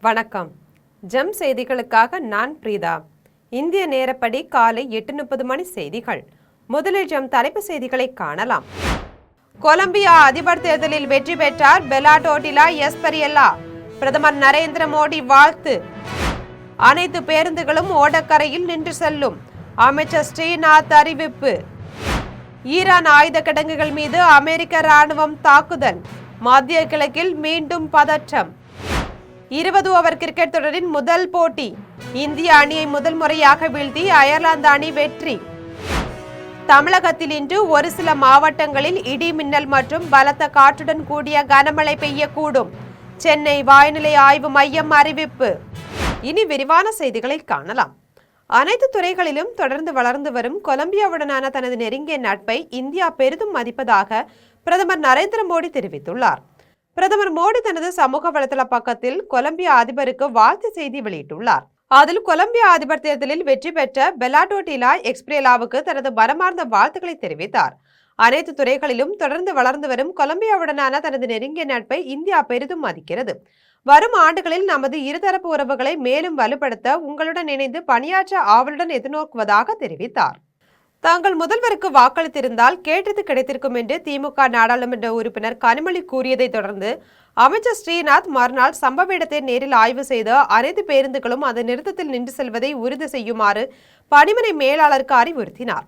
வணக்கம். ஜெம் செய்திகளுக்காக நான் பிரீதா. இந்திய நேரப்படி காலை 8:30 மணி செய்திகள். முதலில் ஜெம் தலைப்பு செய்திகளை காணலாம். கொலம்பியா அதிபர் தேர்தலில் வெற்றி பெற்றார் பெலாடோட்டிலா எஸ்பரியல்லா. பிரதமர் நரேந்திர மோடி வாழ்த்து. அனைத்து பேருந்துகளும் ஓடக்கரையில் நின்று செல்லும். அமைச்சர் ஸ்ரீநாத் அறிவிப்பு. ஈரான் ஆயுத கிடங்குகள் மீது அமெரிக்க ராணுவம் தாக்குதல். மத்திய கிழக்கில் மீண்டும் பதற்றம். 20 ஓவர் கிரிக்கெட் தொடரின் முதல் போட்டி. இந்திய அணியை முதல் முறையாக வீழ்த்தி அயர்லாந்து அணி வெற்றி. தமிழகத்தில் இன்று ஒரு சில மாவட்டங்களில் இடி மின்னல் மற்றும் பலத்த காற்றுடன் கூடிய கனமழை பெய்யக்கூடும். சென்னை வானிலை ஆய்வு மையம் அறிவிப்பு. இனி விரிவான செய்திகளை காணலாம். அனைத்து துறைகளிலும் தொடர்ந்து வளர்ந்து வரும் கொலம்பியாவுடனான தனது நெருங்கிய நட்பை இந்தியா பெரிதும் மதிப்பதாக பிரதமர் நரேந்திர மோடி தெரிவித்துள்ளார். பிரதமர் மோடி தனது சமூக வலைதள பக்கத்தில் கொலம்பியா அதிபருக்கு வாழ்த்து செய்தி வெளியிட்டுள்ளார். அதில் கொலம்பியா அதிபர் தேர்தலில் வெற்றி பெற்ற பெலாடோட்டிலா எஸ்பரியல்லாவுக்கு தனது மனமார்ந்த வாழ்த்துக்களை தெரிவித்தார். அனைத்து துறைகளிலும் தொடர்ந்து வளர்ந்து வரும் கொலம்பியாவுடனான தனது நெருங்கிய நட்பை இந்தியா பெரிதும் மதிக்கிறது. வரும் ஆண்டுகளில் நமது இருதரப்பு உறவுகளை மேலும் வலுப்படுத்த உங்களுடன் இணைந்து பணியாற்ற ஆவலுடன் எதிர்நோக்குவதாக தெரிவித்தார். தாங்கள் முதல்வருக்கு வாக்களித்திருந்தால் கேட்டது கிடைத்திருக்கும் என்று திமுக நாடாளுமன்ற உறுப்பினர் கனிமொழி கூறியதை தொடர்ந்து அமைச்சர் ஸ்ரீநாத் மறுநாள் சம்பவ இடத்தை நேரில் ஆய்வு செய்து அனைத்து பேருந்துகளும் அந்த நிறுத்தத்தில் நின்று செல்வதை உறுதி செய்யுமாறு பணிமனை மேலாளருக்கு அறிவுறுத்தினார்.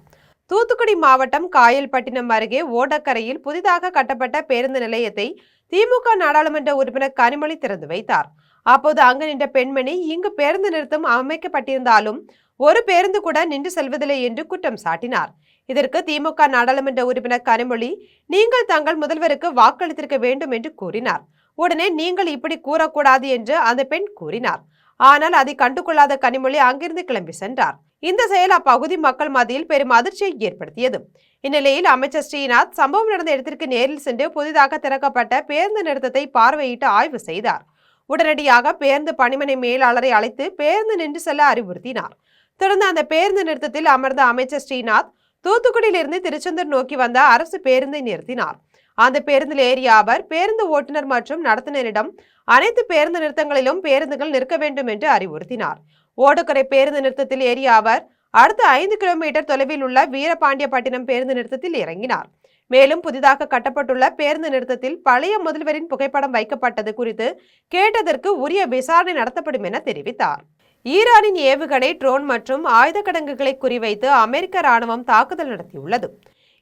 தூத்துக்குடி மாவட்டம் காயல்பட்டினம் அருகே ஓடக்கரையில் புதிதாக கட்டப்பட்ட பேருந்து நிலையத்தை திமுக நாடாளுமன்ற உறுப்பினர் கனிமொழி திறந்து வைத்தார். அப்போது அங்கு நின்ற பெண்மணி, இங்கு பேருந்து நிறுத்தம் அமைக்கப்பட்டிருந்தாலும் ஒரு பேருந்து கூட நின்று செல்வதில்லை என்று குற்றம் சாட்டினார். இதற்கு திமுக நாடாளுமன்ற உறுப்பினர் கனிமொழி, நீங்கள் தங்கள் முதல்வருக்கு வாக்களித்திருக்க வேண்டும் என்று கூறினார். உடனே நீங்கள் இப்படி கூறக்கூடாது என்று அந்த பெண் கூறினார். ஆனால் அதை கண்டுகொள்ளாத கனிமொழி அங்கிருந்து கிளம்பி சென்றார். இந்த செயல் அப்பகுதி மக்கள் மத்தியில் பெரும் அதிர்ச்சியை ஏற்படுத்தியது. இந்நிலையில் அமைச்சர் ஸ்ரீநாத் சம்பவம் நடந்த இடத்திற்கு நேரில் சென்று புதிதாக திறக்கப்பட்ட பேருந்து நிறுத்தத்தை பார்வையிட்டு ஆய்வு செய்தார். உடனடியாக பேருந்து பணிமனை மேலாளரை அழைத்து பேருந்து நின்று செல்ல அறிவுறுத்தினார். தொடர்ந்து அந்த பேருந்து நிறுத்தத்தில் அமர்ந்த அமைச்சர் ஸ்ரீநாத் தூத்துக்குடியிலிருந்து திருச்செந்தூர் நோக்கி வந்த அரசு பேருந்தை நிறுத்தினார். அந்த பேருந்தில் ஏறிய அவர் பேருந்து ஓட்டுநர் மற்றும் நடத்துனரிடம் அனைத்து பேருந்து நிறுத்தங்களிலும் பேருந்துகள் நிற்க வேண்டும் என்று அறிவுறுத்தினார். ஓடக்கரை பேருந்து நிறுத்தத்தில் ஏறிய அவர் அடுத்த 5 கிலோமீட்டர் தொலைவில் உள்ள வீரபாண்டியப்பட்டினம் பேருந்து நிறுத்தத்தில் இறங்கினார். மேலும் புதிதாக கட்டப்பட்டுள்ள பேருந்து நிறுத்தத்தில் பழைய முதல்வரின் புகைப்படம் வைக்கப்பட்டது குறித்து கேட்டதற்கு உரிய விசாரணை நடத்தப்படும் என தெரிவித்தார். ஈரானின் ஏவுகணை, ட்ரோன் மற்றும் ஆயுத கிடங்குகளை குறிவைத்து அமெரிக்க ராணுவம் தாக்குதல் நடத்தியுள்ளது.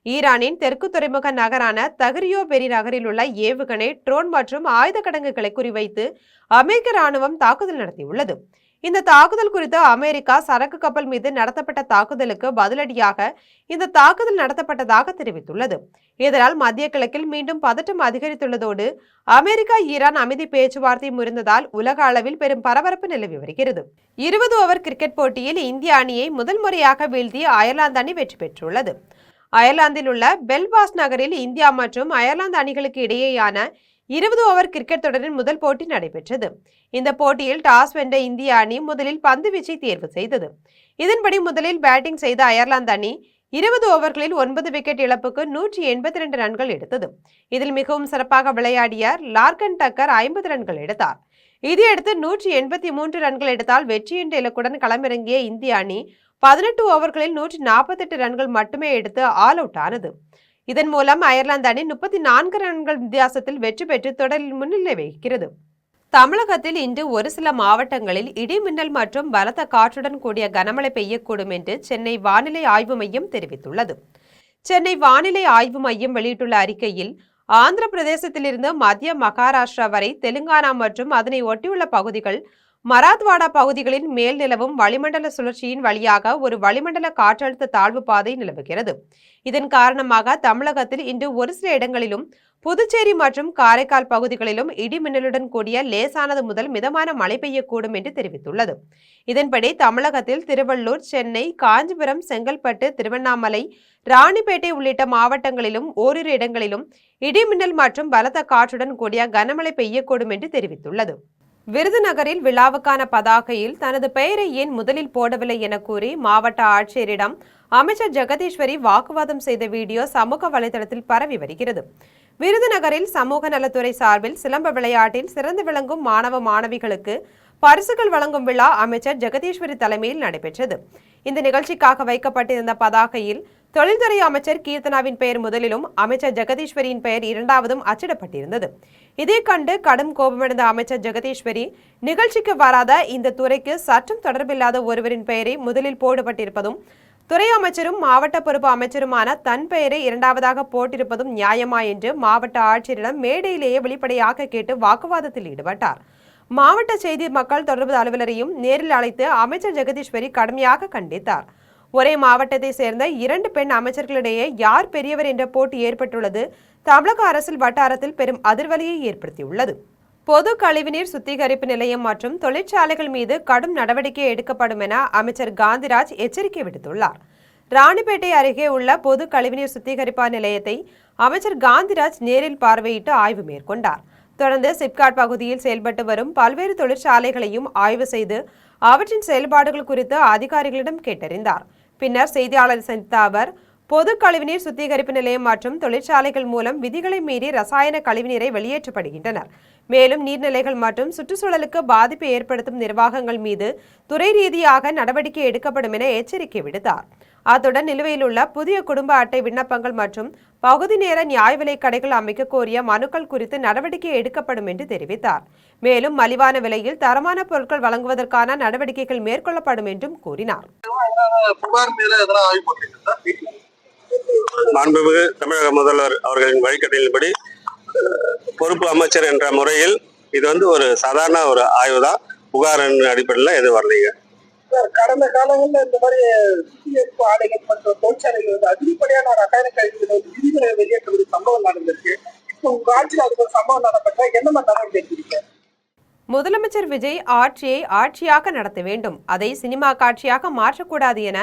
ஈரானின் தெற்கு துறைமுக நகரான தஹ்ரியோ பெரி நகரில் உள்ள ஏவுகணை, ட்ரோன் மற்றும் ஆயுத கிடங்குகளை குறிவைத்து அமெரிக்க ராணுவம் தாக்குதல் நடத்தியுள்ளது. இந்த தாக்குதல் குறித்து அமெரிக்கா சரக்கு கப்பல் மீது நடத்தப்பட்ட தாக்குதலுக்கு பதிலடியாக இந்த தாக்குதல் நடத்தப்பட்டதாக தெரிவித்துள்ளது. இதனால் மத்திய கிழக்கில் மீண்டும் பதற்றம் அதிகரித்துள்ளதோடு அமெரிக்கா ஈரான் அமைதி பேச்சுவார்த்தை முறிந்ததால் உலக அளவில் பெரும் பரபரப்பு நிலவி வருகிறது. 20 ஓவர் கிரிக்கெட் போட்டியில் இந்திய அணியை முதல் முறையாக வீழ்த்தி அயர்லாந்து அணி வெற்றி பெற்றுள்ளது. அயர்லாந்தில் உள்ள பெல்பாஸ்ட் நகரில் இந்தியா மற்றும் அயர்லாந்து அணிகளுக்கு இடையேயான 20 ஓவர் கிரிக்கெட் தொடரின் முதல் போட்டி நடைபெற்றது. இந்த போட்டியில் டாஸ் வென்ற இந்திய அணி முதலில் பந்து வீச்சை தேர்வு செய்தது. இதன்படி முதலில் பேட்டிங் செய்த அயர்லாந்து அணி 20 ஓவர்களில் 9 விக்கெட் இழப்புக்கு 182 ரன்கள் எடுத்தது. இதில் மிகவும் சிறப்பாக விளையாடிய லார்கன் டக்கர் 50 ரன்கள் எடுத்தார். இதையடுத்து 183 ரன்கள் எடுத்தால் வெற்றி என்ற இலக்குடன் களமிறங்கிய இந்திய அணி 18 ஓவர்களில் 148 ரன்கள் மட்டுமே எடுத்து ஆல் அவுட் ஆனது. இதன் மூலம் அயர்லாந்து அணி 34 ரன்கள் வித்தியாசத்தில் வெற்றி பெற்று தொடரில் முன்னிலை வகிக்கிறது. தமிழகத்தில் இன்று ஒரு சில மாவட்டங்களில் இடி மின்னல் மற்றும் பலத்த காற்றுடன் கூடிய கனமழை பெய்யக்கூடும் என்று சென்னை வானிலை ஆய்வு மையம் தெரிவித்துள்ளது. சென்னை வானிலை ஆய்வு மையம் வெளியிட்டுள்ள அறிக்கையில், ஆந்திர பிரதேசத்திலிருந்து மத்திய மகாராஷ்டிரா வரை, தெலுங்கானா மற்றும் அதனை ஒட்டியுள்ள பகுதிகள், மராத்வாடா பகுதிகளின் மேல் நிலவும் வளிமண்டல சுழற்சியின் வழியாக ஒரு வளிமண்டல காற்றழுத்த தாழ்வு பாதை நிலவுகிறது. இதன் காரணமாக தமிழகத்தில் இன்று ஒரு சில இடங்களிலும், புதுச்சேரி மற்றும் காரைக்கால் பகுதிகளிலும் இடி மின்னலுடன் கூடிய லேசானது முதல் மிதமான மழை பெய்யக்கூடும் என்று தெரிவித்துள்ளது. இதன்படி தமிழகத்தில் திருவள்ளூர், சென்னை, காஞ்சிபுரம், செங்கல்பட்டு, திருவண்ணாமலை, ராணிப்பேட்டை உள்ளிட்ட மாவட்டங்களிலும் ஓரிரு இடங்களிலும் இடி மின்னல் மற்றும் பலத்த காற்றுடன் கூடிய கனமழை பெய்யக்கூடும் என்று தெரிவித்துள்ளது. விருதுநகரில் விழாவுக்கான பதாகையில் தனது பெயரை ஏன் முதலில் போடவில்லை என கூறி மாவட்ட ஆட்சியரிடம் அமைச்சர் ஜெகதீஸ்வரி வாக்குவாதம் செய்த வீடியோ சமூக வலைதளத்தில் பரவி வருகிறது. விருதுநகரில் சமூக நலத்துறை சார்பில் சிலம்ப விளையாட்டில் சிறந்து விளங்கும் மாணவ மாணவிகளுக்கு பரிசுகள் வழங்கும் விழா அமைச்சர் ஜெகதீஸ்வரி தலைமையில் நடைபெற்றது. இந்த நிகழ்ச்சிக்காக வைக்கப்பட்டிருந்த பதாகையில் தொழில்துறை அமைச்சர் கீர்த்தனாவின் பெயர் முதலிலும் அமைச்சர் ஜெகதீஸ்வரியின் பெயர் இரண்டாவதும் அச்சிடப்பட்டிருந்தது. இதை கண்டு கடும் கோபமடைந்த அமைச்சர் ஜெகதீஸ்வரி, நிகழ்ச்சிக்கு வராத இந்த துறைக்கு சற்றும் தொடர்பில்லாத ஒருவரின் பெயரை முதலில் போடப்பட்டிருப்பதும், துறை அமைச்சரும் மாவட்ட பொறுப்பு அமைச்சருமான தன் பெயரை இரண்டாவதாக போட்டிருப்பதும் நியாயமா என்று மாவட்ட ஆட்சியரிடம் மேடையிலேயே வெளிப்படையாக கேட்டு வாக்குவாதத்தில் ஈடுபட்டார். மாவட்ட செய்தி மக்கள் தொடர்பு அலுவலரையும் நேரில் அழைத்து அமைச்சர் ஜெகதீஸ்வரி கடுமையாக கண்டித்தார். ஒரே மாவட்டத்தை சேர்ந்த 2 பெண் அமைச்சர்களிடையே யார் பெரியவர் என்ற போட்டி ஏற்பட்டுள்ளது தமிழக அரசியல் வட்டாரத்தில் பெரும் அதிர்வலியை ஏற்படுத்தியுள்ளது. பொது கழிவுநீர் சுத்திகரிப்பு நிலையம் மற்றும் தொழிற்சாலைகள் மீது கடும் நடவடிக்கை எடுக்கப்படும் என அமைச்சர் காந்திராஜ் எச்சரிக்கை விடுத்துள்ளார். ராணிப்பேட்டை அருகே உள்ள பொது கழிவுநீர் சுத்திகரிப்பு நிலையத்தை அமைச்சர் காந்திராஜ் நேரில் பார்வையிட்டு ஆய்வு மேற்கொண்டார். தொடர்ந்து சிப்காட் பகுதியில் செயல்பட்டு வரும் பல்வேறு தொழிற்சாலைகளையும் ஆய்வு செய்து அவற்றின் செயல்பாடுகள் குறித்து அதிகாரிகளிடம் கேட்டறிந்தார். பின்னர் செய்தியாளரை சந்தித்த அவர், பொது கழிவுநீர் சுத்திகரிப்பு நிலையம் மற்றும் தொழிற்சாலைகள் மூலம் விதிகளை மீறி ரசாயன கழிவுநீரை வெளியேற்றப்படுகின்றனர். மேலும் நீர்நிலைகள் மற்றும் சுற்றுச்சூழலுக்கு பாதிப்பு ஏற்படுத்தும் நிர்வாகங்கள் மீது துறை ரீதியாக நடவடிக்கை எடுக்கப்படும் என எச்சரிக்கை விடுத்தார். அத்துடன் நிலுவையில் உள்ள புதிய குடும்ப அட்டை விண்ணப்பங்கள் மற்றும் பகுதி நேர நியாய விலை கடைகள் அமைக்க கோரிய மனுக்கள் குறித்து நடவடிக்கை எடுக்கப்படும் என்று தெரிவித்தார். மேலும் மலிவான விலையில் தரமான பொருட்கள் வழங்குவதற்கான நடவடிக்கைகள் மேற்கொள்ளப்படும் என்றும் கூறினார். மாண்புமிகு தமிழக முதல்வர் அவர்களின் வழிகாட்டுதலின்படி பொறுப்பு அமைச்சர் என்ற முறையில் இது ஒரு சாதாரண ஒரு ஆய்வு தான். புகார் அடிப்படையில் எது வரலீங்க. கடந்த காலங்களில் இந்த மாதிரி சுத்திகரிப்பு ஆலைகள் மற்றும் தொழிற்சாலைகள் அதிகப்படியான ரசாயன கழிவுகளை விதிமுறை வெளியேற்ற சம்பவம் நடந்திருக்கு. இப்போ உங்க ஆட்சியில் அதுக்கு ஒரு சம்பவம் நடப்பட்ட என்ன நடவடிக்கை எடுத்திருக்கீங்க? முதலமைச்சர் விஜய் ஆட்சியை ஆட்சியாக நடத்த வேண்டும், அதை சினிமா காட்சியாக மாற்றக்கூடாது என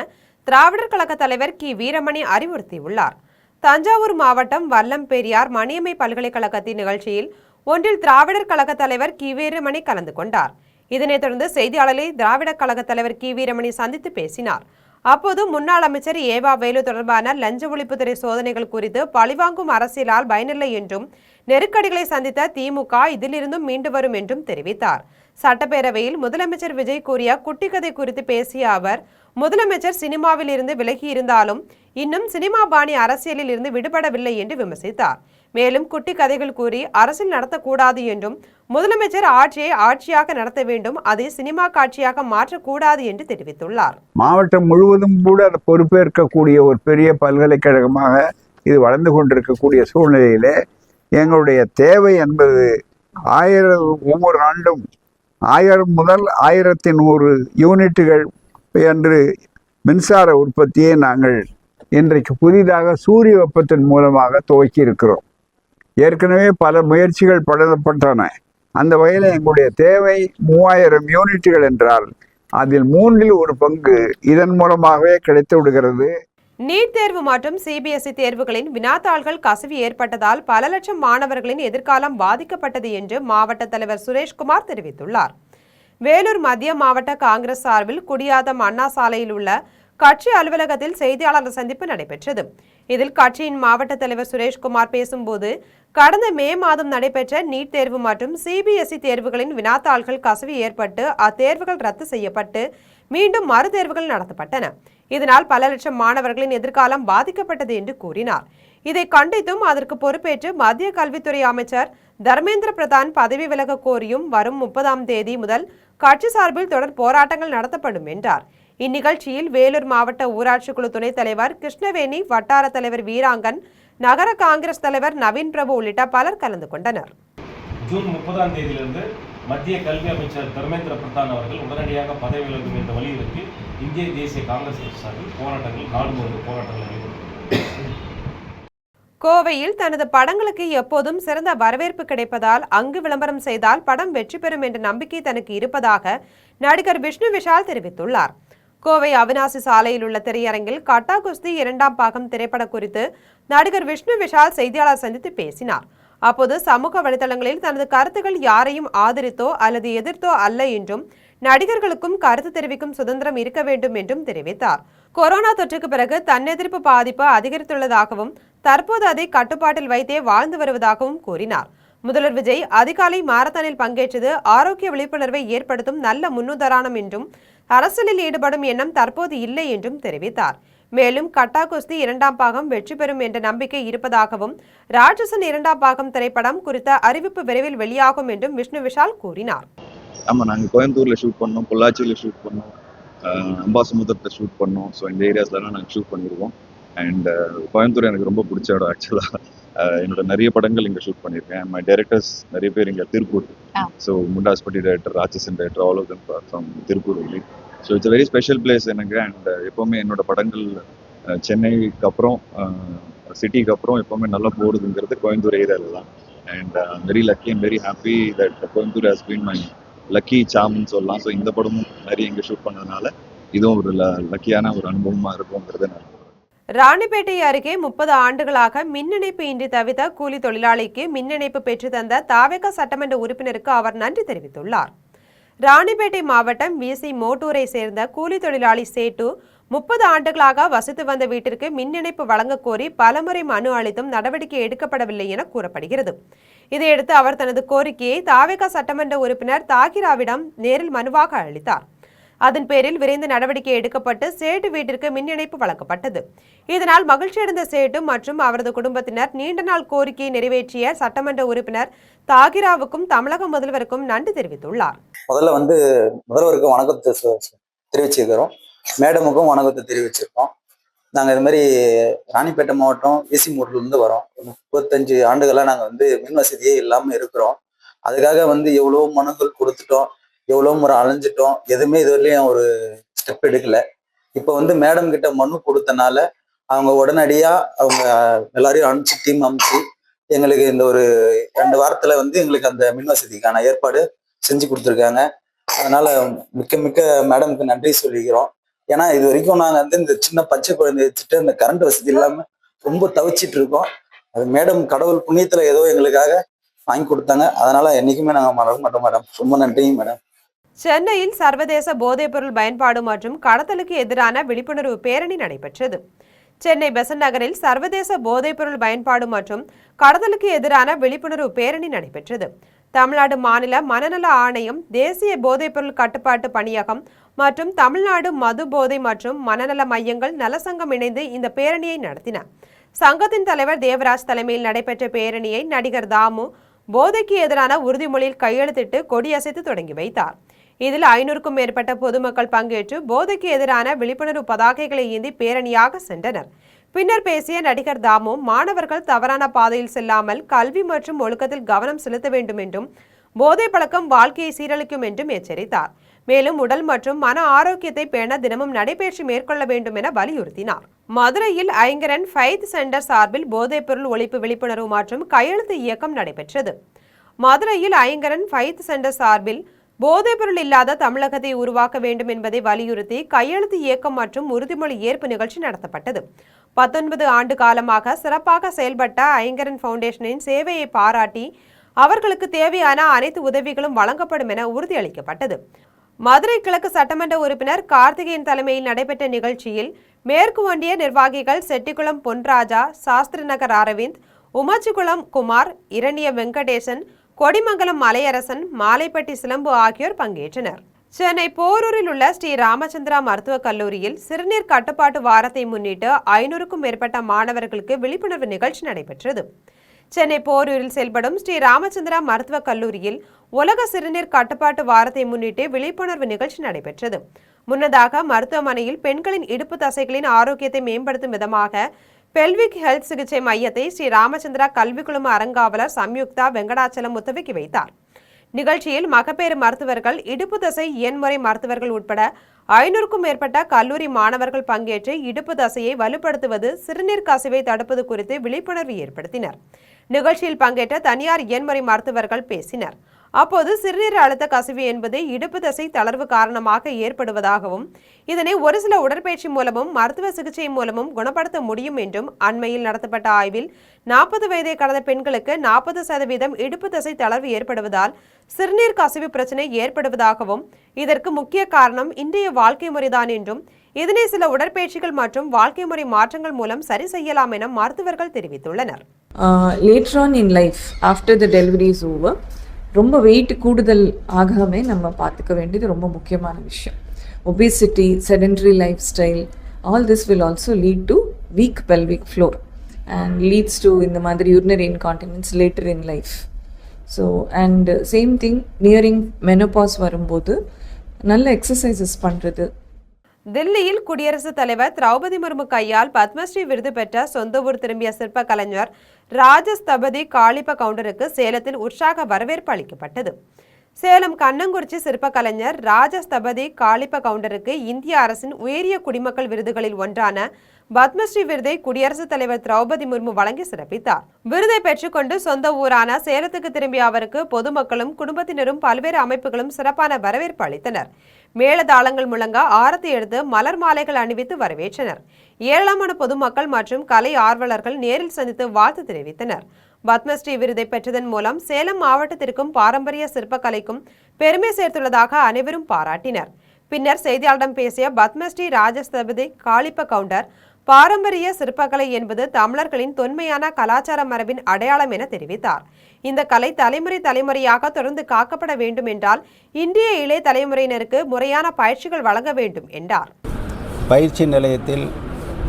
திராவிடர் கழக தலைவர் கி வீரமணி அறிவுறுத்தியுள்ளார். தஞ்சாவூர் மாவட்டம் வல்லம்பெரியார் மணியம்மை பல்கலைக்கழகத்தின் நிகழ்ச்சியில் ஒன்றில் திராவிடர் கழக தலைவர் கி வீரமணி கலந்து கொண்டார். இதனைத் தொடர்ந்து செய்தியாளரை திராவிடர் கழக தலைவர் கி வீரமணி சந்தித்து பேசினார். அப்போது முன்னாள் அமைச்சர் ஏவா வேலு தொடர்பான லஞ்ச ஒழிப்புத்துறை சோதனைகள் குறித்து பழிவாங்கும் அரசியலால் பயனில்லை என்றும், நெருக்கடிகளை சந்தித்த திமுக இதிலிருந்தும் மீண்டு வரும் என்றும் தெரிவித்தார். சட்டப்பேரவையில் முதலமைச்சர் விஜய் கூறிய குட்டிக்கதை குறித்து பேசிய அவர், முதலமைச்சர் சினிமாவில் இருந்து விலகி இருந்தாலும் இன்னும் சினிமா பாணி அரசியலில் இருந்து விடுபடவில்லை என்று விமர்சித்தார். மேலும் குட்டி கதைகள் கூறி அரசியல் நடத்தக்கூடாது என்றும், முதலமைச்சர் ஆட்சியை ஆட்சியாக நடத்த வேண்டும், அதை சினிமா காட்சியாக மாற்றக்கூடாது என்று தெரிவித்துள்ளார். மாவட்டம் முழுவதும் கூட அதை பொறுப்பேற்கக்கூடிய ஒரு பெரிய பல்கலைக்கழகமாக இது வளர்ந்து கொண்டிருக்கக்கூடிய சூழ்நிலையிலே எங்களுடைய தேவை என்பது ஒவ்வொரு ஆண்டும் 1000 முதல் 1100 யூனிட்டுகள் என்று மின்சார உற்பத்தியை நாங்கள் இன்றைக்கு புதிதாக சூரிய வெப்பத்தின் மூலமாக துவக்கி இருக்கிறோம். ஏற்கனவே பல முயற்சிகள் படுத்தப்பட்டன. அந்த வகையில் எங்களுடைய தேவை 3000 யூனிட்டுகள் என்றால் அதில் 1/3 ஒரு பங்கு இதன் மூலமாகவே கிடைத்து விடுகிறது. நீட் தேர்வு மற்றும் சிபிஎஸ்இ தேர்வுகளின் வினாத்தாள்கள் கசிவு ஏற்பட்டதால் பல லட்சம் மாணவர்களின் எதிர்காலம் பாதிக்கப்பட்டது என்று மாவட்ட தலைவர் சுரேஷ்குமார் தெரிவித்துள்ளார். வேலூர் மத்திய மாவட்ட காங்கிரஸ் சார்பில் குடியாத்தம் அண்ணா சாலையில் உள்ள கட்சி அலுவலகத்தில் செய்தியாளர் சந்திப்பு நடைபெற்றது. இதில் கட்சியின் மாவட்ட தலைவர் சுரேஷ்குமார் பேசும்போது, கடந்த மே மாதம் நடைபெற்ற நீட் தேர்வு மற்றும் சிபிஎஸ்இ தேர்வுகளின் வினாத்தாள்கள் கசிவு ஏற்பட்டு அத்தேர்வுகள் ரத்து செய்யப்பட்டு மீண்டும் மறுதேர்வுகள் நடத்தப்பட்டன. இதனால் பல லட்சம் மாணவர்களின் எதிர்காலம் பாதிக்கப்பட்டது என்று கூறினார். இதை கண்டித்தும் அதற்கு பொறுப்பேற்று மத்திய கல்வித்துறை அமைச்சர் தர்மேந்திர பிரதான் பதவி விலக கோரியும் வரும் 30ஆம் தேதி முதல் கட்சி சார்பில் தொடர் போராட்டங்கள் நடத்தப்படும் என்றார். இந்நிகழ்ச்சியில் வேலூர் மாவட்ட ஊராட்சி குழு துணைத் தலைவர் கிருஷ்ணவேணி, வட்டார தலைவர் வீராங்கன், நகர காங்கிரஸ் தலைவர் நவீன் பிரபு உள்ளிட்ட பலர் கலந்து கொண்டனர். ஜூன் 30ஆம் தேதியிலிருந்து மத்திய கல்வி அமைச்சர் தர்மேந்திர பிரதான் அவர்கள் உடனடியாக பதவி விலகும் என்ற வலியுறுத்தி இந்திய தேசிய காங்கிரஸ் கட்சி சார்பில் போராட்டங்கள் நாடு முழுவதும் போராட்டங்கள் நடைபெறும். கோவையில் தனது படங்களுக்கு எப்போதும் சிறந்த வரவேற்பு கிடைப்பதால் அங்கு விளம்பரம் செய்தால் படம் வெற்றி பெறும் என்ற நம்பிக்கை தனக்கு இருப்பதாக நடிகர் விஷ்ணு விஷால் தெரிவித்துள்ளார். கோவை அவினாசி சாலையில் உள்ள திரையரங்கில் கட்டா குஸ்தி 2ஆம் பாகம் திரைப்படம் குறித்து நடிகர் விஷ்ணு விஷால் செய்தியாளர் சந்தித்து பேசினார். அப்போது சமூக வலைதளங்களில் தனது கருத்துக்கள் யாரையும் ஆதரித்தோ அல்லது எதிர்த்தோ அல்ல என்றும், நடிகர்களுக்கும் கருத்து தெரிவிக்கும் சுதந்திரம் இருக்க வேண்டும் என்றும் தெரிவித்தார். கொரோனா தொற்றுக்கு பிறகு தன்னெதிர்ப்பு பாதிப்பு அதிகரித்துள்ளதாகவும், தற்போது அதை கட்டுப்பாட்டில் வைத்தே வாழ்ந்து வருவதாகவும் கூறினார். முதல்வர் விஜய் அதிகாலை மாரத்தானில் பங்கேற்றது ஆரோக்கிய விழிப்புணர்வை ஏற்படுத்தும் நல்ல முன்னுதாரணம் என்றும் அரசியலில் ஈடுபடும் எண்ணம் தற்போது இல்லை என்றும் தெரிவித்தார். மேலும் கட்டா குஸ்தி 2ஆம் பாகம் வெற்றி பெறும் என்ற நம்பிக்கை இருப்பதாகவும் ராட்சசன் 2ஆம் பாகம் திரைப்படம் குறித்த அறிவிப்பு விரைவில் வெளியாகும் என்றும் விஷ்ணு விஷால் கூறினார். ஆமா, நாங்க கோயம்புத்தூர்ல ஷூட் பண்ணோம், பொள்ளாச்சியில ஷூட் பண்ணோம், அம்பாசமுத்திரத்தை ஷூட் பண்ணோம். ஸோ இந்த ஏரியாஸ்லாம் நாங்கள் ஷூட் பண்ணியிருக்கோம். அண்ட் கோயம்புத்தூர் எனக்கு ரொம்ப பிடிச்ச இடம் ஆக்சுவலாக. என்னோட நிறைய படங்கள் இங்கே ஷூட் பண்ணியிருக்கேன். மை டைரக்டர்ஸ் நிறைய பேர் இங்கே Tiruppur. So Mundasupatti director, Ratsasan director, all of them from Tiruppur only. So it's very special place எனக்கு. அண்ட் எப்போவுமே என்னோட படங்கள் சென்னைக்கு அப்புறம் சிட்டிக்கு அப்புறம் எப்போவுமே நல்லா போடுதுங்கிறது கோயம்புத்தூர் ஏரியாவில் தான். And very lucky and very happy that Coimbatore has been my lucky சாம்னு சொல்லலாம். ஸோ இந்த படமும் நிறைய இங்கே ஷூட் பண்ணதுனால இதுவும் ஒரு லக்கியான ஒரு அனுபவமாக இருக்குங்கிறத நான். ராணிப்பேட்டை அருகே 30 ஆண்டுகளாக மின் இணைப்பு இன்றி தவித்த கூலி தொழிலாளிக்கு மின் இணைப்பு பெற்று தந்த தாவேகா சட்டமன்ற உறுப்பினருக்கு அவர் நன்றி தெரிவித்துள்ளார். ராணிப்பேட்டை மாவட்டம் விசி மோட்டூரை சேர்ந்த கூலி தொழிலாளி சேட்டு 30 ஆண்டுகளாக வசித்து வந்த வீட்டிற்கு மின் இணைப்பு வழங்க கோரி பலமுறை மனு அளித்தும் நடவடிக்கை எடுக்கப்படவில்லை என கூறப்படுகிறது. இதையடுத்து அவர் தனது கோரிக்கையை தாவேகா சட்டமன்ற உறுப்பினர் தாகிராவிடம் நேரில் மனுவாக அளித்தார். அதன் பேரில் விரைந்து நடவடிக்கை எடுக்கப்பட்டு சேட்டு வீட்டிற்கு மின் இணைப்பு வழங்கப்பட்டது. இதனால் மகிழ்ச்சியடைந்த சேட்டு மற்றும் அவரது குடும்பத்தினர் நீண்ட நாள் கோரிக்கையை நிறைவேற்றிய சட்டமன்ற உறுப்பினர் தாகிராவுக்கும் தமிழக முதல்வருக்கும் நன்றி தெரிவித்துள்ளார். முதல்ல முதல்வருக்கு வணக்கத்தை தெரிவிச்சிருக்கிறோம், மேடமுக்கும் வணக்கத்தை தெரிவிச்சிருக்கோம். நாங்கள் இது மாதிரி ராணிப்பேட்டை மாவட்டம் விசி மூட்டிலிருந்து வரோம். 35 ஆண்டுகளாக நாங்கள் மின் வசதியே இல்லாமல் இருக்கிறோம். அதுக்காக எவ்வளோ மனுக்கள் கொடுத்துட்டோம், எவ்வளோ முறை அலைஞ்சிட்டோம், எதுவுமே இதுவரையிலையும் ஒரு ஸ்டெப் எடுக்கல. இப்போ மேடம் கிட்ட மனு கொடுத்தனால அவங்க உடனடியாக அவங்க எல்லாரையும் அனுப்பிச்சு டீம் அனுப்பிச்சு எங்களுக்கு இந்த ஒரு 2 வாரத்தில் எங்களுக்கு அந்த மின் வசதிக்கான ஏற்பாடு செஞ்சு கொடுத்துருக்காங்க. அதனால மிக்க மேடமுக்கு நன்றி சொல்லிக்கிறோம். ஏன்னா இது வரைக்கும் நாங்கள் இந்த சின்ன பச்சை குழந்தைய வச்சுட்டு அந்த கரண்ட் வசதி இல்லாமல் ரொம்ப தவிச்சிட்டு இருக்கோம். அது மேடம் கடவுள் புண்ணியத்தில் ஏதோ எங்களுக்காக வாங்கி கொடுத்தாங்க. அதனால என்னைக்குமே நாங்கள் மறக்க மாட்டோம் மேடம். ரொம்ப நன்றி மேடம். சென்னையில் சர்வதேச போதைப்பொருள் பயன்பாடு மற்றும் கடத்தலுக்கு எதிரான விழிப்புணர்வு பேரணி நடைபெற்றது. சென்னை பெசன்ட் நகரில் சர்வதேச போதைப்பொருள் பயன்பாடு மற்றும் கடத்தலுக்கு எதிரான விழிப்புணர்வு பேரணி நடைபெற்றது. தமிழ்நாடு மாநில மனநல ஆணையம், தேசிய போதைப்பொருள் கட்டுப்பாட்டு பணியகம் மற்றும் தமிழ்நாடு மது போதை மற்றும் மனநல மையங்கள் நலசங்கம் இணைந்து இந்த பேரணியை நடத்தின. சங்கத்தின் தலைவர் தேவராஜ் தலைமையில் நடைபெற்ற பேரணியை நடிகர் தாமு போதைக்கு எதிரான உறுதிமொழியில் கையெழுத்திட்டு கொடியசைத்து தொடங்கி வைத்தார். இதில் 500க்கும் மேற்பட்ட பொதுமக்கள் பங்கேற்று போதைக்கு எதிரான விழிப்புணர்வு பதாகைகளை ஏந்தி பேரணியாக சென்றனர். பின்னர் பேசிய நடிகர் தாமு, மாணவர்கள் தவறான பாதையில் செல்லாமல் கல்வி மற்றும் ஒழுக்கத்தில் கவனம் செலுத்த வேண்டும் என்றும் போதை பழக்கம் வாழ்க்கையை சீரழிக்கும் என்றும் எச்சரித்தார். மேலும் உடல் மற்றும் மன ஆரோக்கியத்தை பேண தினமும் நடைபயிற்சி மேற்கொள்ள வேண்டும் என வலியுறுத்தினார். மதுரையில் ஐங்கரன் ஃபைத் சென்டர் சார்பில் போதைப்பொருள் ஒழிப்பு விழிப்புணர்வு மற்றும் கையெழுத்து இயக்கம் நடைபெற்றது. மதுரையில் ஐங்கரன் ஃபைத் சென்டர் சார்பில் போதைப்பொருள் இல்லாத தமிழகத்தை உருவாக்க வேண்டும் என்பதை வலியுறுத்தி கையெழுத்து இயக்கம் மற்றும் உறுதிமொழி ஏற்பு நிகழ்ச்சி நடத்தப்பட்டது. 19 ஆண்டு காலமாக சிறப்பாக செயல்பட்ட ஐங்கரன் ஃபவுண்டேஷனின் சேவையை பாராட்டி அவர்களுக்கு தேவையான அனைத்து உதவிகளும் வழங்கப்படும் என உறுதியளிக்கப்பட்டது. மதுரை கிழக்கு சட்டமன்ற உறுப்பினர் கார்த்திகேயன் தலைமையில் நடைபெற்ற நிகழ்ச்சியில் மேற்கு ஒன்றிய நிர்வாகிகள் செட்டிக்குளம் பொன்ராஜா, சாஸ்திரி நகர் அரவிந்த், உமாச்சிக்குளம் குமார், இரணிய வெங்கடேசன், கொடிமங்கலம் மலையரசன், மாலைப்பட்டி சிலம்பு ஆகியோர் பங்கேற்றனர். சென்னை போரூரில் உள்ள ஸ்ரீ ராமச்சந்திரா மருத்துவக் கல்லூரியில் சிறுநீர் கட்டுப்பாட்டு வாரத்தை முன்னிட்டு 500க்கும் மேற்பட்ட மாணவர்களுக்கு விழிப்புணர்வு நிகழ்ச்சி நடைபெற்றது. சென்னை போரூரில் செயல்படும் ஸ்ரீ ராமச்சந்திரா மருத்துவக் கல்லூரியில் உலக சிறுநீர் கட்டுப்பாட்டு வாரத்தை முன்னிட்டு விழிப்புணர்வு நிகழ்ச்சி நடைபெற்றது. முன்னதாக மருத்துவமனையில் பெண்களின் இடுப்பு தசைகளின் ஆரோக்கியத்தை மேம்படுத்தும் விதமாக பெல்விக் ஹெல்த் சிகிச்சை மையத்தை ஸ்ரீ ராமச்சந்திரா கல்வி குழும அறங்காவலர் சம்யுக்தா வெங்கடாச்சலம் துவக்கி வைத்தார். நிகழ்ச்சியில் மகப்பேறு மருத்துவர்கள், இடுப்பு தசை இயன்முறை மருத்துவர்கள் உட்பட 500க்கும் மேற்பட்ட கல்லூரி மாணவர்கள் பங்கேற்று இடுப்பு தசையை வலுப்படுத்துவது, சிறுநீர் கசிவை தடுப்பது குறித்து விழிப்புணர்வு ஏற்படுத்தினர். நிகழ்ச்சியில் பங்கேற்ற தனியார் இயன்முறை மருத்துவர்கள் பேசினர். அப்போது சிறுநீர் அழுத்த கசிவு என்பது இடுப்பு தசை தளர்வு காரணமாக ஏற்படுவதாகவும் இதனை ஒரு சில உடற்பயிற்சி மூலமும் மருத்துவ சிகிச்சை மூலமும் குணப்படுத்த முடியும் என்றும் அண்மையில் நடத்தப்பட்ட ஆய்வில் 40 வயதை கடந்த பெண்களுக்கு 40% இடுப்பு தசை தளர்வு ஏற்படுவதால் சிறுநீர் கசிவு பிரச்சனை ஏற்படுவதாகவும் இதற்கு முக்கிய காரணம் இன்றைய வாழ்க்கை முறைதான் என்றும் இதனை சில உடற்பயிற்சிகள் மற்றும் வாழ்க்கை முறை மாற்றங்கள் மூலம் சரி செய்யலாம் என மருத்துவர்கள் தெரிவித்துள்ளனர். Later on in life, after the delivery is over, ரொம்ப வெயிட் கூடுதல் ஆகாமல் நம்ம பார்த்துக்க வேண்டியது ரொம்ப முக்கியமான விஷயம். Obesity, sedentary lifestyle, all this will also lead to weak pelvic floor and leads to இந்த மாதிரி urinary incontinence later in life. So and same thing nearing menopause வரும்போது நல்ல எக்ஸசைசஸ் பண்ணுறது. தில்லியில் குடியரசுத் தலைவர் திரௌபதி முர்மு கையால் பத்மஸ்ரீ விருது பெற்ற சொந்த ஊர் திரும்பிய சிற்ப கலைஞர் ராஜஸ்தபதி காளிப்ப கவுண்டருக்கு சேலத்தில் உற்சாக வரவேற்பு அளிக்கப்பட்டது. சேலம் கண்ணங்குறிச்சி சிற்ப கலைஞர் ராஜஸ்தபதி காளிப்ப கவுண்டருக்கு இந்திய அரசின் உயரிய குடிமக்கள் விருதுகளில் ஒன்றான பத்மஸ்ரீ விருதை குடியரசுத் தலைவர் திரௌபதி முர்மு வழங்கி சிறப்பித்தார். விருதை பெற்றுக்கொண்டு சொந்த ஊரான சேலத்துக்கு திரும்பிய அவருக்கு பொதுமக்களும் குடும்பத்தினரும் பல்வேறு அமைப்புகளும் சிறப்பான வரவேற்பு அளித்தனர். மேளதாளங்கள் முழங்க ஆரத்தி எடுத்து மலர் மாலைகள் அணிவித்து வரவேற்றனர். ஏராளமான பொதுமக்கள் மற்றும் கலை ஆர்வலர்கள் நேரில் சந்தித்து வாழ்த்து தெரிவித்தனர். பத்மஸ்ரீ விருதை பெற்றதன் மூலம் சேலம் மாவட்டத்திற்கும் பாரம்பரிய சிற்பக்கலைக்கும் பெருமை சேர்த்துள்ளதாக அனைவரும் பாராட்டினர். பின்னர் செய்தியாளரிடம் பேசிய பத்மஸ்ரீ ராஜஸ்தபதி காளிப்ப கவுண்டர், பாரம்பரிய சிற்பக்கலை என்பது தமிழர்களின் தொன்மையான கலாச்சார மரபின் அடையாளம் என தெரிவித்தார். இந்த கலை தலைமுறையாக தொடர்ந்து காக்கப்பட வேண்டும் என்றால் இந்திய இளைய தலைமுறையினருக்கு முறையான பயிற்சிகள் வழங்க வேண்டும் என்றார். பயிற்சி நிலையத்தில்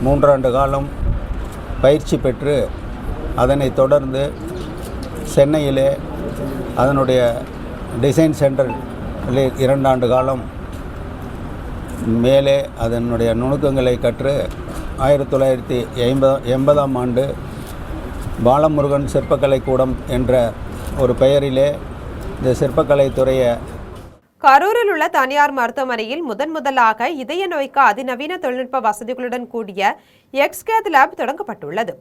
3 ஆண்டு காலம் பயிற்சி பெற்று அதனைத் தொடர்ந்து சென்னையிலே அதனுடைய டிசைன் சென்டரில் 2 ஆண்டு காலம் மேலே அதனுடைய நுணுக்கங்களை கற்று 1980ஆம் ஆண்டு பாலமுருகன் சிற்பக்கலை கூடம் என்ற ஒரு பெயரிலே இந்த சிற்பக்கலை துறையை கரூரில் உள்ள தனியார் மருத்துவமனையில் முதலாக இதய நோய்க்கு அதிநவீன தொழில்நுட்ப வசதிகளுடன் கூடிய எக்ஸ்கேத் லேப் தொடங்கப்பட்டுள்ளது.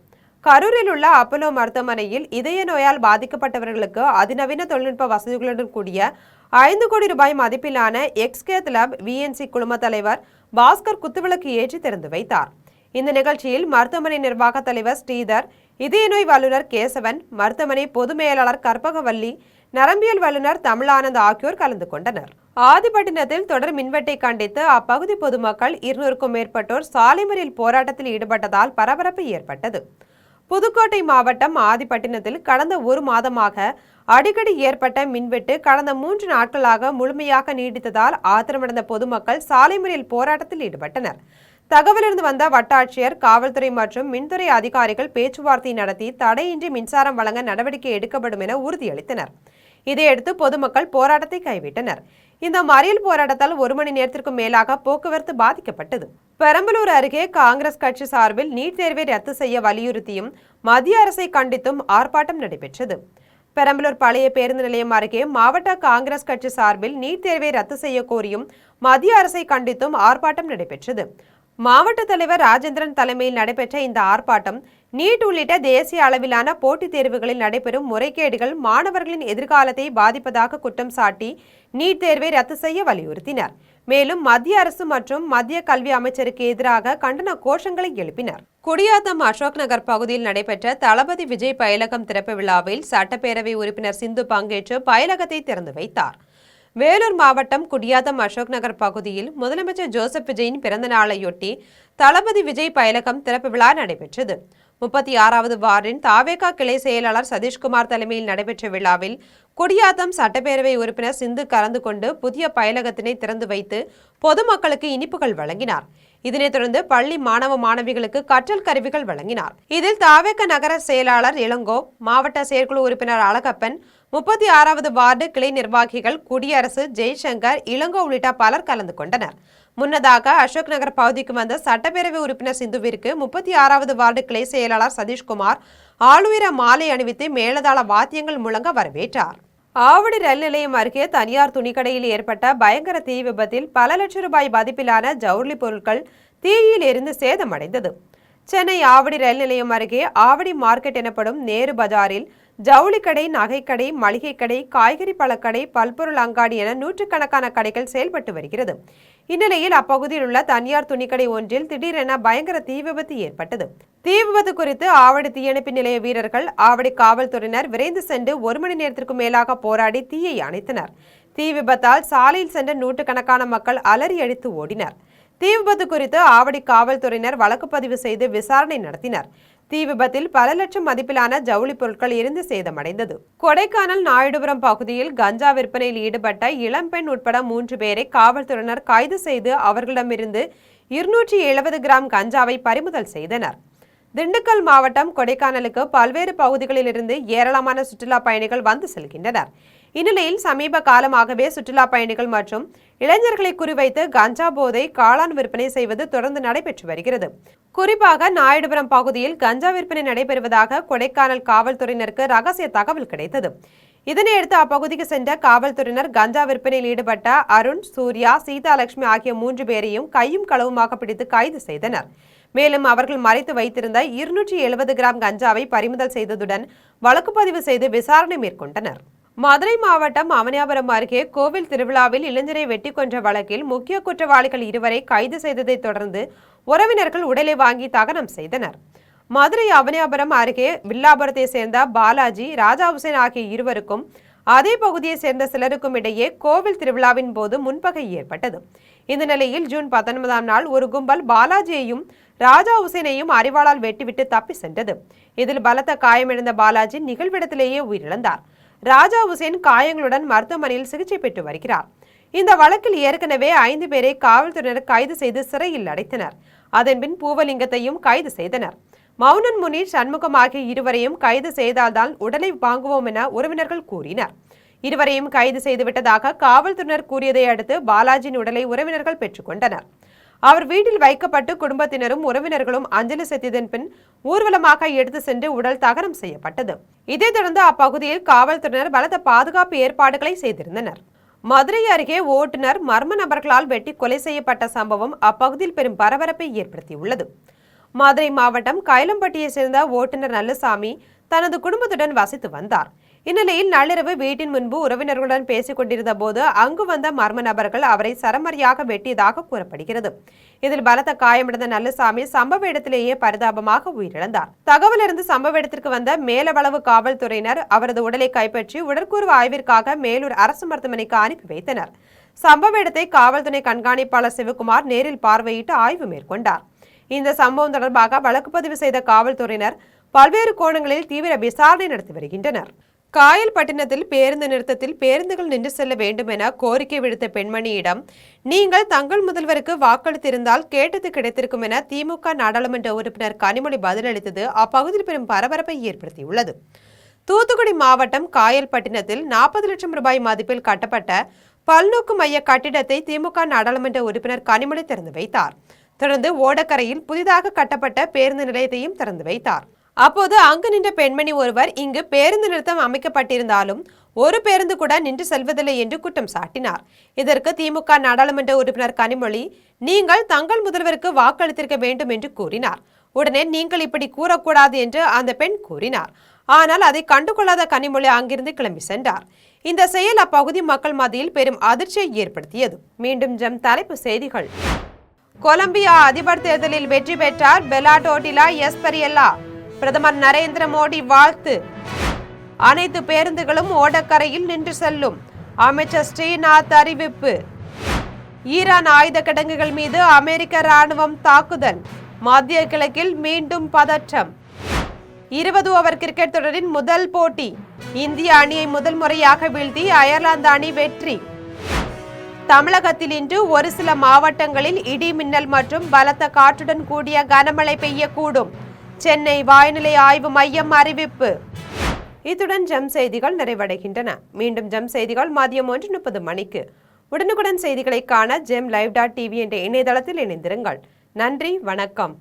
கரூரில் உள்ள அப்போலோ மருத்துவமனையில் இதய நோயால் பாதிக்கப்பட்டவர்களுக்கு அதிநவீன தொழில்நுட்ப வசதிகளுடன் கூடிய 5 கோடி ரூபாய் மதிப்பிலான எக்ஸ்கேத் லேப் VNC குழும தலைவர் பாஸ்கர் குத்துவிளக்கு ஏற்றி திறந்து வைத்தார். இந்த நிகழ்ச்சியில் மருத்துவமனை நிர்வாக தலைவர் ஸ்ரீதர், இதய நோய் வல்லுநர் கேசவன், மருத்துவமனை பொது மேலாளர் கற்பகவல்லி, நரம்பியல் வல்லுநர் தமிழானந்த் ஆகியோர் கலந்து கொண்டனர். ஆதிப்பட்டினத்தில் தொடர் மின்வெட்டை கண்டித்து அப்பகுதி பொதுமக்கள் 200க்கும் மேற்பட்டோர் சாலை மறியல் போராட்டத்தில் ஈடுபட்டதால் பரபரப்பு ஏற்பட்டது. புதுக்கோட்டை மாவட்டம் ஆதிப்பட்டினத்தில் கடந்த 1 மாதமாக அடிக்கடி ஏற்பட்ட மின்வெட்டு கடந்த 3 நாட்களாக முழுமையாக நீடித்ததால் ஆத்திரமடைந்த பொதுமக்கள் சாலை மறியல் போராட்டத்தில் ஈடுபட்டனர். தகவலிருந்து வந்த வட்டாட்சியர், காவல்துறை மற்றும் மின்துறை அதிகாரிகள் பேச்சுவார்த்தை நடத்தி தடையின்றி மின்சாரம் வழங்க நடவடிக்கை எடுக்கப்படும் என உறுதியளித்தனர். இதையடுத்து பொதுமக்கள் போராட்டத்தை கைவிட்டனர். இந்த மறியல் போராட்டத்தால் 1 மணி நேரத்திற்கும் மேலாக போக்குவரத்து பாதிக்கப்பட்டது. பெரம்பலூர் அருகே காங்கிரஸ் கட்சி சார்பில் நீட் தேர்வை ரத்து செய்ய வலியுறுத்தியும் மத்திய அரசை கண்டித்தும் ஆர்ப்பாட்டம் நடைபெற்றது. பெரம்பலூர் பழைய பேருந்து நிலையம் அருகே மாவட்ட காங்கிரஸ் கட்சி சார்பில் நீட் தேர்வை ரத்து செய்ய கோரியும் மத்திய அரசை கண்டித்தும் ஆர்ப்பாட்டம் நடைபெற்றது. மாவட்ட தலைவர் ராஜேந்திரன் தலைமையில் நடைபெற்ற இந்த ஆர்ப்பாட்டம் நீட் உள்ளிட்ட தேசிய அளவிலான போட்டித் தேர்வுகளில் நடைபெறும் முறைகேடுகள் மாணவர்களின் எதிர்காலத்தை பாதிப்பதாக குற்றம் சாட்டி நீட் தேர்வை ரத்து செய்ய வலியுறுத்தினர். மேலும் மத்திய அரசு மற்றும் மத்திய கல்வி அமைச்சருக்கு எதிராக கண்டன கோஷங்களை எழுப்பினர். குடியாத்தம் அசோக் நகர் பகுதியில் நடைபெற்ற தளபதி விஜய் பயிலகம் திறப்பு விழாவில் சட்டப்பேரவை உறுப்பினர் சிந்து பங்கேற்று பயிலகத்தை திறந்து வைத்தார். வேலூர் மாவட்டம் குடியாத்தம் அசோக் நகர் பகுதியில் முதலமைச்சர் ஜோசப் விஜயின் பிறந்த நாளையொட்டி தளபதி விஜய் பயிலகம் திறப்பு விழா நடைபெற்றது. 36வது வார்டின் தாவேகா கிளை செயலாளர் சதீஷ்குமார் தலைமையில் நடைபெற்ற விழாவில் குடியாத்தம் சட்டப்பேரவை உறுப்பினர் சிந்து கலந்து கொண்டு புதிய பயிலகத்தினை திறந்து வைத்து பொதுமக்களுக்கு இனிப்புகள் வழங்கினார். இதனைத் தொடர்ந்து பள்ளி மாணவ மாணவிகளுக்கு கற்றல் கருவிகள் வழங்கினார். இதில் தாவேகா நகர செயலாளர் இளங்கோ, மாவட்ட செயற்குழு உறுப்பினர் அழகப்பன், 36வது வார்டு கிளை நிர்வாகிகள் குடியரசு, ஜெய்சங்கர், இளங்கோ உள்ளிட்ட பலர் கலந்து கொண்டனர். முன்னதாக அசோக் நகர் பகுதிக்கு வந்த சட்டப்பேரவை உறுப்பினர் சிந்துவிற்கு 36வது வார்டு கிளை செயலாளர் சதீஷ்குமார் ஆளுயர மாலை அணிவித்து மேளதாள வாத்தியங்கள் முழங்க வரவேற்றார். ஆவடி ரயில் நிலையம் அருகே தனியார் துணிக்கடையில் ஏற்பட்ட பயங்கர தீ விபத்தில் பல லட்சம் ரூபாய் மதிப்பிலான ஜவுளி பொருட்கள் தீயில் எரிந்து சேதமடைந்தது. சென்னை ஆவடி ரயில் நிலையம் அருகே ஆவடி மார்க்கெட் எனப்படும் நேரு பஜாரில் ஜவுளி கடை, நகைக்கடை, மளிகை கடை, காய்கறி பழக்கடை, பல்பொருள் அங்காடி என நூற்றுக்கணக்கான கடைகள் செயல்பட்டு வருகிறது. இந்நிலையில் அப்பகுதியில் உள்ள தனியார் துணிக்கடை ஒன்றில் திடீரென பயங்கர தீ விபத்து ஏற்பட்டது. தீ விபத்து குறித்து ஆவடி தீயணைப்பு நிலைய வீரர்கள், ஆவடி காவல்துறையினர் விரைந்து சென்று 1 மணி நேரத்திற்கு மேலாக போராடி தீயை அணைத்தனர். தீ விபத்தால் சாலையில் சென்ற நூற்றுக்கணக்கான மக்கள் அலறி அடித்து ஓடினர். தீ விபத்து குறித்து ஆவடி காவல்துறையினர் வழக்கு பதிவு செய்து விசாரணை நடத்தினர். தீ விபத்தில் பல லட்சம் மதிப்பிலான ஜவுளி பொருட்கள் எரிந்து சேதமடைந்தது. கொடைக்கானல் நாயுடுபுரம் பகுதியில் கஞ்சா விற்பனையில் ஈடுபட்ட இளம்பெண் உட்பட 3 பேரை காவல்துறையினர் கைது செய்து அவர்களிடமிருந்து 270 கிராம் கஞ்சாவை பறிமுதல் செய்தனர். திண்டுக்கல் மாவட்டம் கொடைக்கானலுக்கு பல்வேறு பகுதிகளிலிருந்து ஏராளமான சுற்றுலா பயணிகள் வந்து செல்கின்றனர். இந்நிலையில் சமீப காலமாகவே சுற்றுலா பயணிகள் மற்றும் இளைஞர்களை குறிவைத்து கஞ்சா போதை, காளான் விற்பனை செய்வது தொடர்ந்து நடைபெற்று வருகிறது. குறிப்பாக நாயுடுபுரம் பகுதியில் கஞ்சா விற்பனை நடைபெறுவதாக கொடைக்கானல் காவல்துறையினருக்கு ரகசிய தகவல் கிடைத்தது. இதனையடுத்து அப்பகுதிக்கு சென்ற காவல்துறையினர் கஞ்சா விற்பனையில் ஈடுபட்ட அருண், சூர்யா, சீதாலட்சுமி ஆகிய 3 பேரையும் கையும் களவுமாக பிடித்து கைது செய்தனர். மேலும் அவர்கள் மறைத்து வைத்திருந்த 270 கிராம் கஞ்சாவை பறிமுதல் செய்ததுடன் வழக்கு பதிவு செய்து விசாரணை மேற்கொண்டனர். மதுரை மாவட்டம் அவனியாபுரம் அருகே கோவில் திருவிழாவில் இளைஞரை வெட்டி கொன்ற வழக்கில் முக்கிய குற்றவாளிகள் 2 கைது செய்ததை தொடர்ந்து உறவினர்கள் உடலை வாங்கி தகனம் செய்தனர். மதுரை அவனியாபுரம் அருகே வில்லாபுரத்தை சேர்ந்த பாலாஜி, ராஜா ஹுசேன் ஆகிய 2 அதே பகுதியை சேர்ந்த சிலருக்கும் இடையே கோவில் திருவிழாவின் போது முன்பகை ஏற்பட்டது. இந்த நிலையில் ஜூன் 19ஆம் நாள் ஒரு கும்பல் பாலாஜியையும் ராஜா ஹுசேனையும் அரிவாளால் வெட்டிவிட்டு தப்பி சென்றது. இதில் பலத்த காயமடைந்த பாலாஜி நிகழ்விடத்திலேயே உயிரிழந்தார். ராஜா ஹுசேன் காயங்களுடன் மருத்துவமனையில் சிகிச்சை பெற்று வருகிறார். இந்த வழக்கில் ஏற்கனவே 5 பேரை காவல்துறையினர் கைது செய்து சிறையில் அடைத்தனர். அதன்பின் பூவலிங்கத்தையும் கைது செய்தனர். மௌனன் முனீர், சண்முகம் ஆகிய 2 கைது செய்தால்தான் உடலை வாங்குவோம் என உறவினர்கள் கூறினர். 2 கைது செய்துவிட்டதாக காவல்துறையினர் கூறியதை அடுத்து பாலாஜியின் உடலை உறவினர்கள் பெற்றுக்கொண்டனர். அவர் வீட்டில் வைக்கப்பட்டு குடும்பத்தினரும் உறவினர்களும் அஞ்சலி செலுத்தியதன் பின் ஊர்வலமாக எடுத்து சென்று உடல் தகனம் செய்யப்பட்டது. இதைத் தொடர்ந்து அப்பகுதியில் காவல்துறையினர் பலத்த பாதுகாப்பு ஏற்பாடுகளை செய்திருந்தனர். மதுரை அருகே ஓட்டுநர் மர்ம நபர்களால் வெட்டி கொலை செய்யப்பட்ட சம்பவம் அப்பகுதியில் பெரும் பரபரப்பை ஏற்படுத்தியுள்ளது. மதுரை மாவட்டம் கைலம்பட்டியை சேர்ந்த ஓட்டுநர் நல்லசாமி தனது குடும்பத்துடன் வசித்து வந்தார். இந்நிலையில் நள்ளிரவு வீட்டின் முன்பு உறவினர்களுடன் பேசிக் கொண்டிருந்த போது அங்கு வந்த மர்ம நபர்கள் அவரை சரமாரியாக வெட்டியதாக கூறப்படுகிறது. இதில் பலத்த காயமடைந்த நல்லசாமி சம்பவ இடத்திலேயே பரிதாபமாக உயிரிழந்தார். தகவலிருந்து சம்பவ இடத்திற்கு வந்த மேலவளவு காவல்துறையினர் அவரது உடலை கைப்பற்றி உடற்கூறு ஆய்விற்காக மேலூர் அரசு மருத்துவமனைக்கு அனுப்பி வைத்தனர். சம்பவ இடத்தை காவல்துறை கண்காணிப்பாளர் சிவகுமார் நேரில் பார்வையிட்டு ஆய்வு மேற்கொண்டார். இந்த சம்பவம் தொடர்பாக வழக்கு பதிவு செய்த காவல்துறையினர் பல்வேறு கோணங்களில் தீவிர விசாரணை நடத்தி வருகின்றனர். காயல்பட்டினத்தில் பேருந்து நிறுத்தத்தில் பேருந்துகள் நின்று செல்ல வேண்டும் என கோரிக்கை விடுத்த பெண்மணியிடம் நீங்கள் தங்கள் முதல்வருக்கு வாக்களித்திருந்தால் கேட்டது கிடைத்திருக்கும் என திமுக நாடாளுமன்ற உறுப்பினர் கனிமொழி பதிலளித்தது அப்பகுதியில் பெரும் பரபரப்பை ஏற்படுத்தியுள்ளது. தூத்துக்குடி மாவட்டம் காயல்பட்டினத்தில் 40 லட்சம் ரூபாய் மதிப்பில் கட்டப்பட்ட பல்நோக்கு மைய கட்டிடத்தை திமுக நாடாளுமன்ற உறுப்பினர் கனிமொழி திறந்து வைத்தார். தொடர்ந்து ஓடக்கரையில் புதிதாக கட்டப்பட்ட பேருந்து நிலையத்தையும் திறந்து வைத்தார். அப்போது அங்கு நின்ற பெண்மணி ஒருவர் இங்கு பேருந்து நிறுத்தம் அமைக்கப்பட்டிருந்தாலும் ஒரு பேருந்து கூட நின்று செல்வதில்லை என்று குற்றம் சாட்டினார். இதற்கு திமுக நாடாளுமன்ற உறுப்பினர் கனிமொழி நீங்கள் தங்கள் முதல்வருக்கு வாக்களித்திருக்க வேண்டும் என்று கூறினார். உடனே நீங்கள் இப்படி கூறக்கூடாது என்று அந்த பெண் கூறினார். ஆனால் அதை கண்டுகொள்ளாத கனிமொழி அங்கிருந்து கிளம்பி சென்றார். இந்த செயல் அப்பகுதி மக்கள் மத்தியில் பெரும் அதிர்ச்சியை ஏற்படுத்தியது. மீண்டும் ஜம் தலைப்பு செய்திகள். கொலம்பியா அதிபர் தேர்தலில் வெற்றி பெற்றார் பெலாடோட்டிலா எஸ்பரியல்லா. பிரதமர் நரேந்திர மோடி வாழ்த்து. அனைத்து பேருந்துகளும் ஓடக்கரையில் நின்று செல்லும். அமைச்சர் ஸ்ரீநாத் அறிவிப்பு. ஈரான் ஆயுத கிடங்குகள் மீது அமெரிக்க ராணுவம் தாக்குதல். மத்திய கிழக்கில் மீண்டும் பதற்றம். 20 ஓவர் கிரிக்கெட் தொடரின் முதல் போட்டி. இந்திய அணியை முதல் முறையாக வீழ்த்தி அயர்லாந்து அணி வெற்றி. தமிழகத்தில் இன்று ஒரு சில மாவட்டங்களில் இடி மின்னல் மற்றும் பலத்த காற்றுடன் கூடிய கனமழை பெய்யக்கூடும். சென்னை வானிலை ஆய்வு மையம் அறிவிப்பு. இத்துடன் ஜம் செய்திகள் நிறைவடைகின்றன. மீண்டும் ஜம் செய்திகள் மதியம் 1:30 மணிக்கு. உடனுக்குடன் செய்திகளை காண ஜெம் live.tv என்ற இணையதளத்தில் இணைந்திருங்கள். நன்றி, வணக்கம்.